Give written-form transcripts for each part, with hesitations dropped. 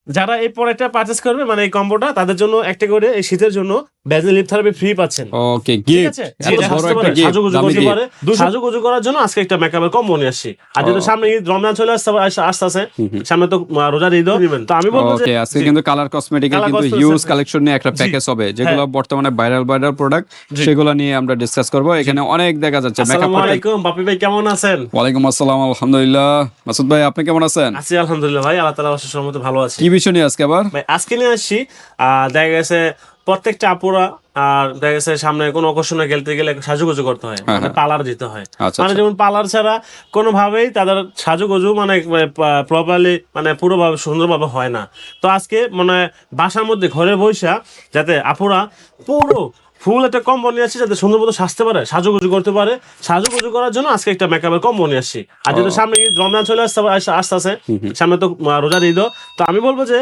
যারা এই প্রোডাক্টটা পারচেজ করবে মানে এই কম্বোটা তাদের জন্য একটা করে এই শীতের জন্য ভ্যাসলিন লিপ থেরাপি ফ্রি পাচ্ছেন। ওকে, ঠিক গিফট আছে? এত বড় একটা গিফট, সাজুগুজু দামি করতে গিফট। পারে। সাজুগুজু করার জন্য আজকে একটা মেকআপের কম্বো নিয়ে আসছি। আর যেহেতু সামনে ঈদ রমজান চলে আসছে সামনে তো রোজার ঈদও নিবেন, তো আমি বলবো যে ওকে, আজকে কিন্তু কালার কসমেটিকের Color কিন্তু Cosmetics হিউজ এর- কালেকশন নিয়ে একটা প্যাকেজ হবে, যেগুলো বর্তমানে ভাইরাল প্রোডাক্ট, জি। সেগুলো নিয়ে আমরা ডিসকাস করব। এখানে অনেক দেখা যাচ্ছে মেকআপ আসসালামু আলাইকুম বাপি ভাই, কেমন আছেন? ওয়ালাইকুম আসসালাম, আলহামদুলিল্লাহ। মাসুদ ভাই, আপনি কেমন আছেন? আছি আলহামদুলিল্লাহ ভাই, আল্লাহ তাআলার অশেষ রহমতে ভালো আছি। কি বিষয় নিয়ে আজকে আবার? ভাই আজকে নিয়ে আসছি দেখা গেছে প্রত্যেকটা আপুরা আর দেখা গেছে সামনে কোনো অকেশনে গেলতে গেলে সাজুগুজু করতে হয়, মানে পার্লার যেতে হয়। আচ্ছা, মানে যেমন পার্লার ছাড়া কোনোভাবেই তাদের সাজুগুজু মানে প্রপারলি মানে পুরোভাবে সুন্দরভাবে হয় না। তো আজকে মানে বাসার মধ্যে ঘরে বসা যাতে আপুরা পুরো ফুল একটা কম্বো নিয়ে আসছি, যাতে সুন্দর মতো সাজতে পারে, সাজুগুজু করতে পারে। সাজুগুজু করার জন্য আজকে একটা মেকআপের কম্বো নিয়ে আসছি। আর যেহেতু সামনে ঈদ রমজান চলে আসছে সামনে তো রোজার ঈদও, তো আমি বলবো যে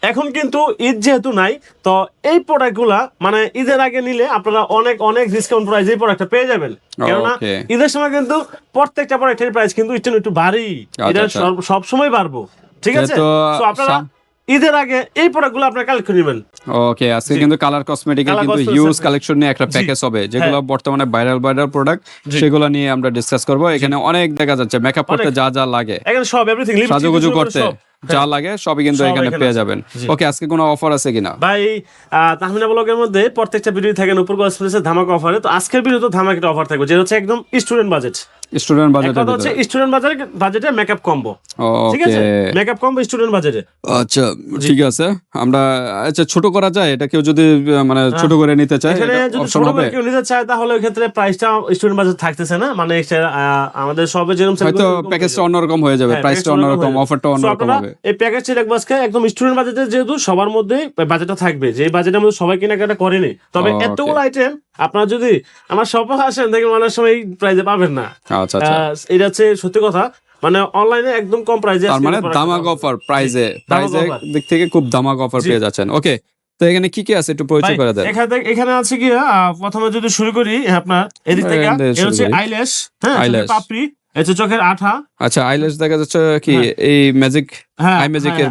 এখন কিন্তু ঈদ যেহেতু নাই, তো এই প্রোডাক্টগুলা মানে ঈদের আগে নিলে আপনারা অনেক অনেক ডিসকাউন্ট প্রাইসে এই প্রোডাক্টটা পেয়ে যাবেন। কেননা Okay. ঈদের সময় কিন্তু প্রত্যেকটা প্রোডাক্টের প্রাইস কিন্তু একটু ভারী, এটা আচ্ছা। সব সময় বাড়বো। ঠিক আছে? যেহেতু তো আপনারা ঈদের আগে এই প্রোডাক্টগুলো আপনারা কালেক্ট করে নেবেন। ওকে, আজকে কিন্তু কালার কসমেটিকের Color কিন্তু Cosmetics হিউজ এর- কালেকশন নিয়ে একটা প্যাকেজ হবে, যেগুলো বর্তমানে ভাইরাল প্রোডাক্ট, জি। সেগুলো নিয়ে আমরা ডিসকাস করব। এখানে অনেক দেখা যাচ্ছে মেকআপ করতে যা যা লাগে, এখানে সব এভরিথিং সাজুগুজু করতে যা লাগে সবই কিন্তু সব এখানে এখানে পেয়ে আছে। যাবেন। জি। ওকে, আজকে কোনো অফার আছে কিনা? ভাই তাহমিনা ব্লগের মধ্যে প্রত্যেকটা ভিডিও থাকেন উপর এক্সপ্রেসের ধামাকা অফারে। তো আজকের ভিডিও তো ধামাকা একটা অফার থাকবে, যেটা হচ্ছে একদম স্টুডেন্ট বাজেট। স্টুডেন্ট বাজেটের কথা হচ্ছে ভিতরে? স্টুডেন্ট বাজেটে মেকআপ কম্বো। ঠিক আছে? ওকে, মেকআপ কম্বো স্টুডেন্ট বাজেটে। আচ্ছা ঠিক আছে। আমরা আচ্ছা ছোট করা যায় এটা, কেউ যদি মানে ছোট করে নিতে চায় এখানে যদি অপশন ছোট হবে? করে কেউ নিতে চায় তাহলে ওই ক্ষেত্রে প্রাইসটা স্টুডেন্ট বাজেট থাকতেছে না, মানে আমাদের সবে যেরকম sell হয়তো করি ওরকম প্যাকেজটা হয়ে যাবে। অন্যরকম হয়ে যাবে, হ্যাঁ, প্রাইসটা package টা অন্যরকম, হয়ে অফারটা যাবে। So অন্যরকম আপনারা হবে। এই প্যাকেজটা দেখবো আজকে একদম স্টুডেন্ট বাজেটে, যেহেতু সবার মধ্যে বাজেটটা থাকবে, যে বাজেটের মধ্যে সবাই কেনাকাটা করেনি। তবে Okay. এতগুলো আইটেম আপনারা যদি আমার শপে আসেন দেখেন অনেক সময় এই প্রাইসে পাবেন না। আচ্ছা আচ্ছা, এটা হচ্ছে সত্যি কথা, মানে অনলাইনে একদম কম প্রাইসে। তার মানে দামাক অফার, প্রাইজের offer। দিক থেকে খুব দামাক অফার পেয়ে যাচ্ছেন। ওকে, তো এখানে কি কি আছে একটু পরিচয় করে দেন। এখানে আছে কি প্রথমে যদি শুরু করি আপনার এদিক থেকে, এখান থেকে এটা হচ্ছে শুরু করি। আইল্যাশ, হ্যাঁ, চোখের Eyelash। পাপড়ি, এটা চোখের আঠা। আচ্ছা, আইল্যাশ দেখা যাচ্ছে কি হ্যাঁ। এই ম্যাজিক হ্যাঁ, আই ম্যাজিকের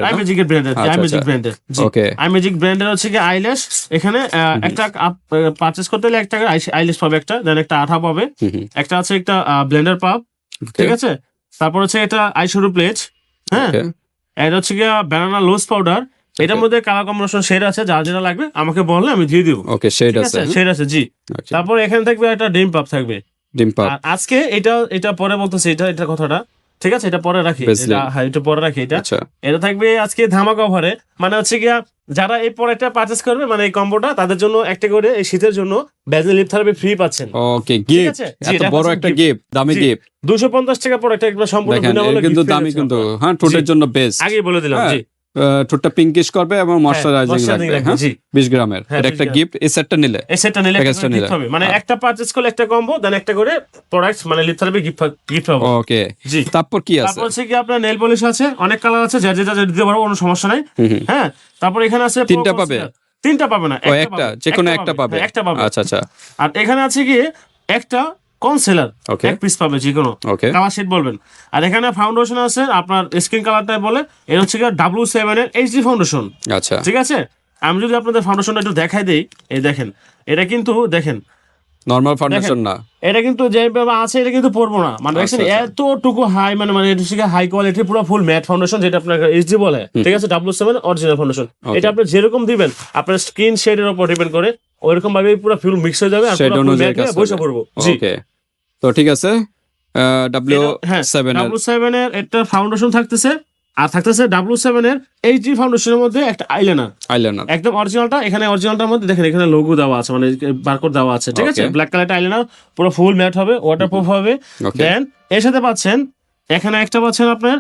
আই ম্যাজিকের ব্র্যান্ডের, আচ্ছা, আই ম্যাজিক আচ্ছা। ব্র্যান্ডের। Okay. আই ম্যাজিক ব্র্যান্ডের হচ্ছে কি আইল্যাশ। এখানে একটা পারচেজ করতে হলে 1 টাকা আইল্যাশ পাবে, একটা দেন একটা আঠা পাবে, একটা আছে একটা ব্লেন্ডার পাব। ঠিক আছে? তারপর হচ্ছে এটা আইশ্যাডো প্লেট, হ্যাঁ, এটা হচ্ছে কি ব্যানানা লোজ পাউডার। এটার মধ্যে কালার কম্বিনেশন শেড আছে, যার যেটা লাগবে আমাকে বললে আমি দিয়ে দিব। ওকে, শেড ঠিক আছে। আছে? শেড আছে, জি। Okay. তারপর এখানে থাকবে একটা ডিম পাপ থাকবে। ডিম পাপ। আর আজকে এটা পরে বলতেছি, এটা কথাটা ঠিক আছে, এটা পরে রাখি, Vaseline। হ্যাঁ এটা পরে রাখি। আচ্ছা, এটা থাকবে আজকে ধামাকা অফারে, মানে হচ্ছে গিয়া যারা এই প্রোডাক্টটা পারচেজ করবে মানে এই কম্বোটা তাদের জন্য একটা করে এই শীতের জন্য ভ্যাসলিন লিপ থেরাপি ফ্রি পাচ্ছেন। ওকে, গিফট আছে? জি, এত এটা বড় হচ্ছে একটা gift। গিফট, দামি জি। গিফট। 250 টাকা প্রোডাক্ট একবার সম্পূর্ণ দেখেন, বিনামূল্যে এর কিন্তু gift পেয়ে দামি যাচ্ছেন কিন্তু, আপনারা। হ্যাঁ, ঠোঁটের জি। জন্য বেস্ট। আগেই বলে দিলাম, জি। ঠোঁটটা পিঙ্কিশ করবে এবং ময়শ্চারাইজিং moisturizing রাখবে। হ্যাঁ, জি। 20 গ্রামের হ্যাঁ, এটা 20 একটা গ্রাম। গিফট। এই সেটটা নিলে, এই সেটটা নিলে প্যাকেজটা একটা নিলে। গিফট হবে, মানে একটা পারচেজ করলে একটা কম্বো, দেন একটা করে প্রোডাক্ট মানে লিপ থেরাপি গিফট হবে। ওকে, জি। তারপর কি আছে? তারপর হচ্ছে কি আপনার নেল পলিশ আছে, অনেক কালার আছে, যা যেটা দিতে পারবো, কোনো সমস্যা নাই। হ্যাঁ, তারপর এখানে আছে 3টা পাবে? 3টা পাবে না, একটা, যে কোনো একটা পাবে। হ্যাঁ, একটা পাবে। আচ্ছা আচ্ছা, আর এখানে আছে কি একটা কনসিলার, Okay. এক পিস পাবে যে কোনো Okay. কালার শেড বলবেন। আর এখানে ফাউন্ডেশন আছে আপনার স্কিন কালারটা বলে, এটা হচ্ছে কি W7 এর এইচডি ফাউন্ডেশন। আচ্ছা, ঠিক আছে? আমি যদি আপনাদের ফাউন্ডেশনটা একটু দেখাই দেই, এই দেখেন, এটা কিন্তু দেখেন, নরমাল ফাউন্ডেশন না। এটা কিন্তু যেভাবে আছে এটা কিন্তু পড়বো না, মানে দেখছেন আচ্ছা। এতটুকু হাই, মানে এটা হচ্ছে হাই কোয়ালিটি পুরো ফুল ম্যাট ফাউন্ডেশন, যেটা আপনার এইচডি বলে। ঠিক আছে? W7 original foundation. এটা আপনি যেরকম দিবেন আপনার স্কিন শেডের উপর ডিপেন্ড করে, ওইরকম ভাবে পুরো ফুল মিক্স হয়ে যাবে আর শেড পুরো ফুল অনুযায়ী ম্যাট কাজ হয়ে বসে পড়বো। জি। ওকে, তো ঠিক আছে। হ্যাঁ, W7 এর W7 এর একটা ফাউন্ডেশন থাকতেছে, আর থাকতেছে W7 এর এইচডি ফাউন্ডেশনের মধ্যে একটা আইলাইনার, আইলাইনার। একদম অরিজিনালটা। এখানে অরিজিনালটার মধ্যে দেখেন, এখানে লোগো দেওয়া আছে, মানে বারকোড দেওয়া আছে। ঠিক আছে? Okay. ব্ল্যাক কালার আইলাইনার, পুরো ফুল ম্যাট হবে, ওয়াটারপ্রুফ হবে। Okay. দেন এর সাথে পাচ্ছেন, এখানে একটা পাচ্ছেন আপনার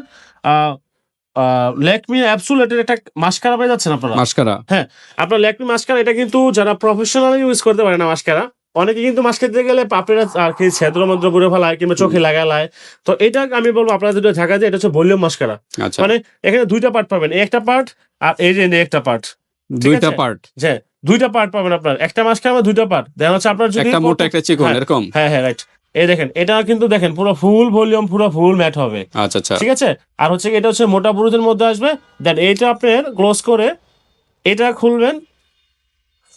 ল্যাকমি অ্যাবসোলিউটের একটা মাস্কারা পেয়ে যাচ্ছেন আপনারা। মাস্কারা। হ্যাঁ, আপনার ল্যাকমি মাস্কারা, এটা কিন্তু যারা প্রফেশনালি ইউজ করতে পারে না মাস্কারা, অনেকে কিন্তু মাস্কার দিতে গেলে পাপড়িরা আর কি ছেদ্র মন্ত্র করে ফেলায় কিংবা চোখে লাগায়। তো এটা আমি বলবো আপনারা যদি ঢাকা যায়, এটা হচ্ছে ভলিউম মাস্কারা। আচ্ছা, মানে এখানে 2টা পার্ট পাবেন, এই একটা পার্ট আর এই যে একটা পার্ট। দুইটা পার্ট। হ্যাঁ, 2টা পার্ট পাবেন আপনার, একটা মাস্কারা 2টা পার্ট। দেন হচ্ছে আপনার যদি একটা মোটা একটা চিকন হ্যাঁ, এরকম। হ্যাঁ হ্যাঁ রাইট, এই দেখেন এটা কিন্তু দেখেন পুরো ফুল ভলিউম পুরো ফুল ম্যাট হবে, আচ্ছা আচ্ছা ঠিক আছে। আর হচ্ছে এটা হচ্ছে মোটা পুরুষের মধ্যে আসবে। দেন এইটা আপনার ক্লোজ করে এটা খুলবেন,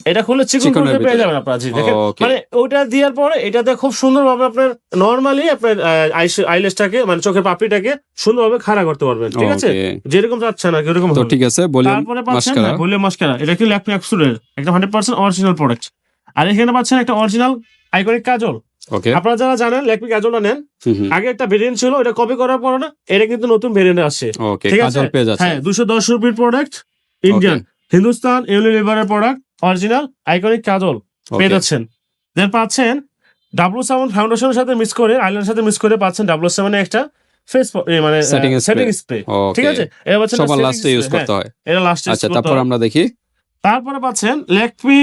এটা খুলে চিকন চিকনের করে পেয়ে ভিতরে। যাবেন আপনারা। জি দেখেন Okay. মানে ওইটা দেওয়ার পরে এটাতে খুব সুন্দরভাবে আপনার নরমালি আপনার আইলেসটাকে মানে চোখের পাপড়িটাকে সুন্দরভাবে খাড়া করতে পারবেন, ঠিক আছে, Okay. যেরকম চাচ্ছেন আর কি ওরকম তো হবে। ঠিক আছে, ভলিউম তারপরে পাচ্ছেন মাস্কারা। ভলিউম মাস্কারা, এটা কি ল্যাকমি অ্যাবসোলিউটের একটা 100% অরিজিনাল প্রোডাক্ট। আর এখানে পাচ্ছেন একটা অরিজিনাল আইকনিক কাজল। ওকে আপনারা যারা জানেন ল্যাকমি কাজলটা নেন, আগে একটা ভেরিয়েন্ট ছিল, এটা কপি করার পরে না এটা কিন্তু নতুন ভেরিয়েন্ট আসছে, ওকে, ঠিক আছে। কাজল পেয়ে যাচ্ছে। হ্যাঁ 210 রুপির প্রোডাক্ট, ইন্ডিয়ান হিন্দুস্তান ইউনিলিভারের প্রোডাক্ট, অরিজিনাল আইকনিক কাজল পেয়ে যাচ্ছেন। দেন পাচ্ছেন W7 ফাউন্ডেশনের সাথে মিক্স করে আইল্যান্ডের সাথে মিক্স করে পাচ্ছেন W7 এর একটা ফেস মানে Setting setting spray। Spray, Okay. ঠিক আছে। এটা পাচ্ছেন সবার লাস্টে ইউজ করতে হয়। এটা লাস্টে। আচ্ছা, তারপর আমরা দেখি। তারপরে পাচ্ছেন ল্যাকমি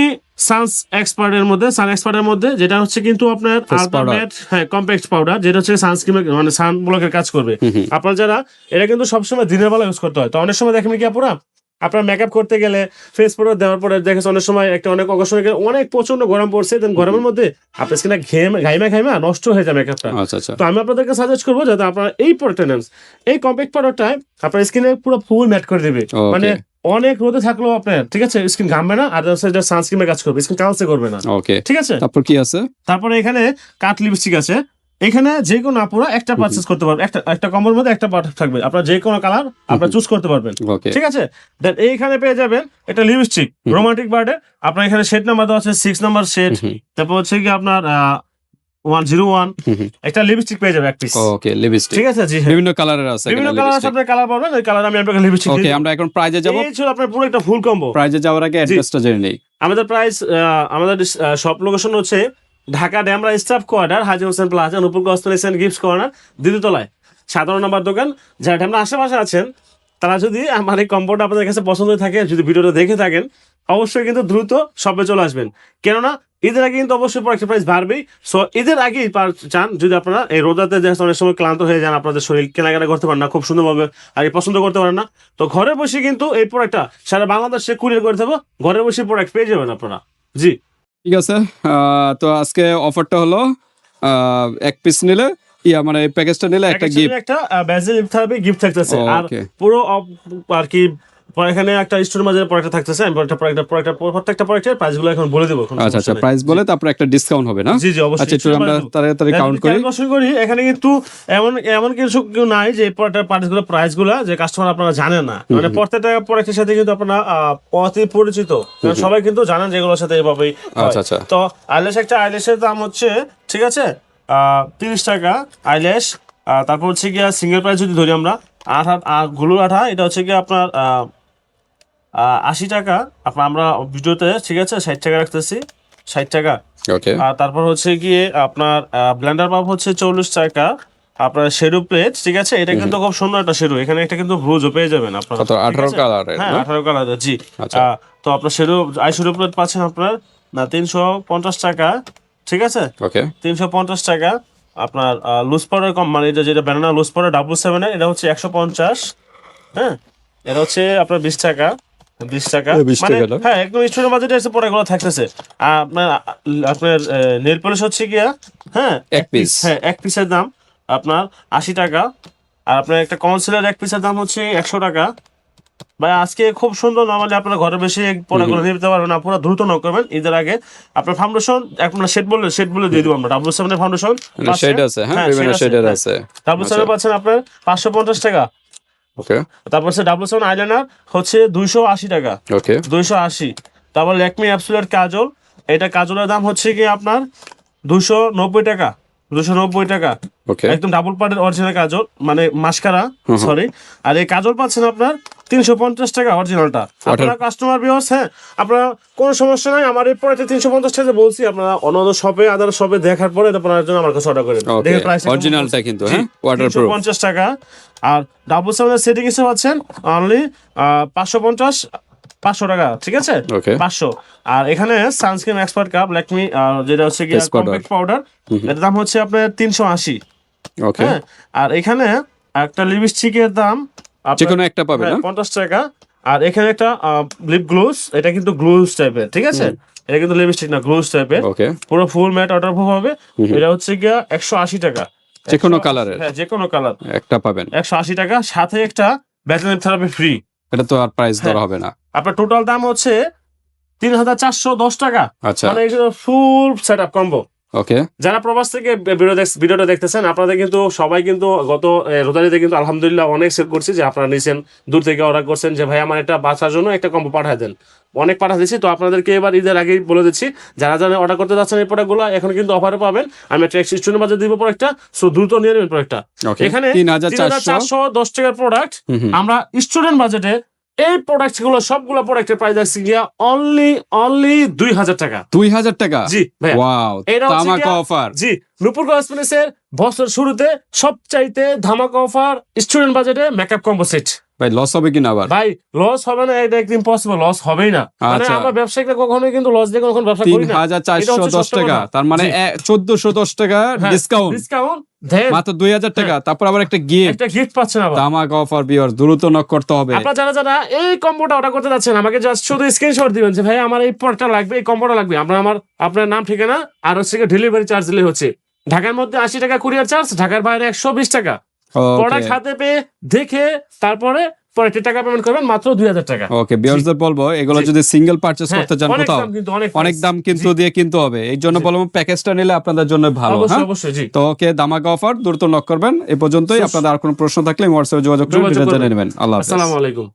সানস এক্সপার্টের মধ্যে, সান এক্সপার্টের মধ্যে যেটা হচ্ছে কিন্তু আপনার আলট্রামেট, হ্যাঁ কম্প্যাক্ট পাউডার, যেটা হচ্ছে সানস্ক্রিন মানে সান ব্লকের কাজ করবে। আপনার যারা এটা কিন্তু সবসময় দিনের বেলা ইউজ করতে হয়। তো অনেক সময় দেখেন কি আপুরা, আপনার মেকআপ করতে গেলে ফেস পাউডার দেওয়ার পরে দেখেছে অনেক সময় একটা অনেক অকস্মাত অনেক প্রচন্ড গরম পড়ছে, দেন গরমের মধ্যে আপনার স্কিনটা ঘাইমা নষ্ট হয়ে যায় মেকআপটা। আচ্ছা আচ্ছা তো আমি আপনাদেরকে সাজেস্ট করবো যাতে আপনারা এই প্রোডাক্টটা নেন। এই কম্প্যাক্ট পাউডারটা আপনার স্কিনে পুরো ফুল ম্যাট করে দেবে, Okay. মানে অনেক রোদে থাকলেও আপনার, ঠিক আছে, স্কিন ঘামবে না, আর সানস্ক্রিনের কাজ করবে, স্কিন কালচে করবে না, ওকে, ঠিক আছে। তারপর কি আছে? তারপরে এখানে কাট লিপস্টিক আছে। এখানে যে কোনো আপুরা একটা পারচেজ করতে পারবেন, একটা কম্বোর মধ্যে একটা পার্ট থাকবে, আপনার যে কোনো কালার আপনার চুজ করতে পারবেন, ওকে, ঠিক আছে। দেন এইখানে পেয়ে যাবেন একটা লিপস্টিক রোমান্টিক বার্ডে, আপনার এখানে শেড নাম্বার দেওয়া আছে 6 নাম্বার শেড। তারপর হচ্ছে কি আপনার 101 একটা লিপস্টিক পেয়ে যাবে এক পিস, ওকে, লিপস্টিক ঠিক আছে। জি হ্যাঁ, বিভিন্ন কালারের আছে, বিভিন্ন কালার আছে, আপনার কালার পাবেন, ওই কালার আমি আপনাকে লিপস্টিক ওকে। আমরা এখন প্রাইজে যাব। এই ছিল আপনার পুরো একটা ফুল কম্বো। প্রাইজে যাওয়ার আগে অ্যাড্রেসটা জেনে নেই। আমাদের প্রাইস, আমাদের শপ লোকেশন হচ্ছে ঢাকা ড্যামরা স্টাফ কোয়ার্টার, হাজী হোসেন প্লাজা, নূপুর কসমেটিক্স গিফটস কর্নার, দ্বিতীয়তলায় 17 নম্বর দোকান। যারা ড্যামরা আশেপাশে আছেন তারা যদি আমার এই কম্বোটা আপনাদের কাছে পছন্দ থাকে, যদি ভিডিওটা দেখে থাকেন, অবশ্যই কিন্তু দ্রুত শপে চলে আসবেন, কেননা ঈদের আগে কিন্তু অবশ্যই প্রোডাক্টের প্রাইস বাড়বেই। সো ঈদের আগেই চান, যদি আপনারা এই রোদাতে অনেক সময় ক্লান্ত হয়ে যান, আপনাদের শরীর কেনাকাটা করতে পারেন না খুব সুন্দরভাবে, আর পছন্দ করতে পারেন না, তো ঘরে বসে কিন্তু এই প্রোডাক্টটা সারা বাংলাদেশে কুরিয়ার করে দেবো, ঘরে বসে প্রোডাক্ট পেয়ে যাবেন আপনারা। জি ঠিক আছে। তো আজকে অফারটা হলো এক পিস নিলে মানে এই প্যাকেজটা নিলে একটা গিফট, একটা ব্যাজেল থেরাপি গিফট থাকতেছে। আর Okay. পুরো আর কি এখানে একটা স্টোর মাঝে প্রোডাক্ট থাকতেছে। আমি প্রত্যেকটা প্রোডাক্টের প্রাইসগুলো এখন বলে দেবো। আচ্ছা আচ্ছা, প্রাইস বলে তারপর একটা ডিসকাউন্ট হবে না? জি জি অবশ্যই। আচ্ছা, একটু আমরা তাড়াতাড়ি কাউন্ট করি। এখানে কিন্তু এমন কিছু কেউ নাই যে প্রোডাক্টের প্রাইসগুলো যে কাস্টমার আপনারা জানেন না, মানে প্রত্যেকটা প্রোডাক্টের সাথে কিন্তু আপনারা অতি পরিচিত, কারণ সবাই কিন্তু জানেন যেগুলোর সাথে এভাবেই হয়। আচ্ছা আচ্ছা, তো একটা আইল্যাশের দাম হচ্ছে, ঠিক আছে, 30 টাকা আইল্যাশ। তারপর হচ্ছে গিয়া সিঙ্গেল প্রাইস যদি ধরি আমরা, গুলুর আঠা, এটা হচ্ছে গিয়ে আপনার 80 টাকা। আমরা ভিডিওতে, ঠিক আছে, 60 টাকা রাখতেছি, 60 টাকা। ওকে, আর তারপর হচ্ছে গিয়ে আপনার ব্লেন্ডার পাম্প হচ্ছে 40 টাকা। আপনার শেডু প্লেট, ঠিক আছে, এটা কিন্তু খুব সুন্দর একটা শেডু, এখানে একটা কিন্তু ব্রুজও পেয়ে যাবেন আপনারা। 18 কালারের, হ্যাঁ 18 কালার, জি। আচ্ছা। তো আপনার আই শেডু প্লেট পাচ্ছেন আপনার 350 টাকা, ঠিক আছে, ওকে, 350 টাকা। আপনার লুজ পাউডার কম, মানে এটা যেটা ব্যানানা লুজ পাউডার W7 এর, এটা হচ্ছে 150। হ্যাঁ, এটা হচ্ছে আপনার 20 টাকা, 20 টাকা, 20 মানে টাকা না? হ্যাঁ একদম স্টুডেন্ট বাজেটে এসে প্রোডাক্টগুলো থাকতেছে। আর আপনার নেল পলিশ হচ্ছে গিয়া, হ্যাঁ এক পিস, হ্যাঁ এক পিসের দাম আপনার 80 টাকা। আর আপনার একটা কনসিলার এক পিসের দাম হচ্ছে 100 টাকা। ভাই আজকে খুব সুন্দর, নরমালি আপনারা ঘরে বেশি প্রোডাক্টগুলো নিয়ে নিতে পারবেন, আপনারা দ্রুত নক করবেন ঈদের আগে। আপনার ফাউন্ডেশন আপনার শেড বলে দিয়ে দিব আমরা, W7 এর ফাউন্ডেশন শেড আছে, হ্যাঁ বিভিন্ন শেডের আছে। W7 পাচ্ছেন আপনার 550 টাকা। ওকে, তারপর হচ্ছে W7 আইলাইনার হচ্ছে 280 টাকা, ওকে, 280। তারপর ল্যাকমি অ্যাবসোলিউট কাজল, এটা কাজলের দাম হচ্ছে কি আপনার 290 টাকা, 290 টাকা। ওকে, একদম ডাবল পার্টের অরিজিনাল কাজল, মানে মাস্কারা, সরি। আর এই কাজল পাচ্ছেন আপনার 350 টাকা অরিজিনালটা। আপনারা কাস্টমার ভিউয়ার্স, হ্যাঁ আপনারা কোনো সমস্যা নাই, আমার এই পরে 350 টাকা বলছি, আপনারা অন্য শপে আদার শপে দেখার পরে আপনার জন্য আমার কাছে অর্ডার করেন, দেখে প্রাইস অরিজিনালটা কিন্তু হ্যাঁ ওয়াটারপ্রুফ। 50 টাকা। আর W7 এর সেটিং এসে পাচ্ছেন অনলি 500 টাকা, ঠিক আছে, ওকে, 500। আর এখানে সানস্ক্রিন এক্সপার্ট কাপ ল্যাকমি, যেটা হচ্ছে কি কম্প্যাক্ট পাউডার, এর দাম হচ্ছে আপনার 380। ওকে, হ্যাঁ, আর এখানে একটা লিপস্টিকের দাম যে কোনো একটা পাবে না? 50 টাকা। আর এখানে একটা লিপ গ্লোস, এটা কিন্তু গ্লোস টাইপের, ঠিক আছে, এটা কিন্তু লিপস্টিক না, গ্লোজ টাইপের, ওকে, পুরো ফুল ম্যাট ওয়াটারপ্রুফ হবে। এটা হচ্ছে গিয়া 180 টাকা, যে কোনো কালারের হ্যাঁ যে কোনো কালার একটা পাবেন, 180 টাকা, সাথে একটা ব্যাটারি থেরাপি ফ্রি। এটা তো আর প্রাইস ধরা হবে না। আপনার টোটাল দাম হচ্ছে 3410 টাকা, আচ্ছা, মানে এগুলো ফুল সেট আপ কম্বো। ওকে, যারা প্রবাস থেকে ভিডিওটা দেখতেছেন, আপনাদের কিন্তু সবাই কিন্তু গত রোজারিতে কিন্তু আলহামদুলিল্লাহ অনেক সেল করছি, যে আপনারা নিছেন, দূর থেকে অর্ডার করছেন যে ভাই আমার একটা বাচ্চার জন্য একটা কম্বো পাঠিয়ে দেন, অনেক পাঠিয়ে দিচ্ছি। তো আপনাদেরকে এবার ঈদের আগেই বলে দিচ্ছি, যারা যারা অর্ডার করতে যাচ্ছেন এই প্রোডাক্টগুলো এখন কিন্তু অফারে পাবেন। আমি একটা স্টুডেন্ট বাজার দিব প্রোডাক্টটা, সো দ্রুত নিয়ে নেবেন প্রোডাক্টটা। ওকে, এখানে 3410 টাকার প্রোডাক্ট, আমরা স্টুডেন্ট বাজেটে এই প্রোডাক্ট গুলো সবগুলো প্রোডাক্টের প্রাইস আছে গিয়া অনলি 2000 টাকা। 2000 টাকা? জি ভাই, ওয়াও, ধামাকা অফার। জি, নূপুর কসমেটিক্সের বছর শুরুতে সবচাইতে ধামাকা অফার, স্টুডেন্ট বাজেটে মেকআপ কম্বো সেট। ভাই লস হবে কিনা আবার? ভাই লস হবে না, এটা একদম পসিবল, লস হবেই না। মানে আচ্ছা। আমরা ব্যবসায়িকরা কখনোই কিন্তু লস দিয়ে কখনো ব্যবসা করি না। 3410 টাকা, তার মানে 1410 টাকা ডিসকাউন্ট, মাত্র 2000 টাকা। তারপর আবার একটা গিফট পাচ্ছেন আবার, ধামাকা অফার। ভিউয়ার দ্রুত নক করতে হবে। আপনারা যারা যারা এই কম্বোটা অর্ডার করতে যাচ্ছেন, আমাকে জাস্ট শুধু স্ক্রিনশট দিবেন যে ভাই আমার এই প্রোডাক্টটা লাগবে, এই কম্বোটা লাগবে। আপনার নাম ঠিকানা আর হচ্ছে ডেলিভারি চার্জ দিলে হচ্ছে। ঢাকার মধ্যে 80 টাকা কুরিয়ার চার্জ, ঢাকার বাইরে 120 টাকা। প্রোডাক্ট হাতে পেয়ে দেখে তারপরে পরে টাকা পেমেন্ট করবেন, মাত্র 2000 টাকা। ওকে, ভিউয়ারদের বলবো এগুলো যদি সিঙ্গেল পারচেজ করতে চান কোথাও, অনেক দাম কিন্তু দিয়ে কিনতে হবে। এই জন্য বলবো প্যাকেজটা নিলে আপনাদের জন্য ভালো। হ্যাঁ, অবশ্যই জি। তো ওকে, ধামাকা অফার, দ্রুত নক করবেন। এই পর্যন্তই। আপনাদের আর কোনো প্রশ্ন থাকলে হোয়াটসঅ্যাপে যোগাযোগ করে জেনে নেবেন। আল্লাহ হাফেজ। আসসালামু আলাইকুম।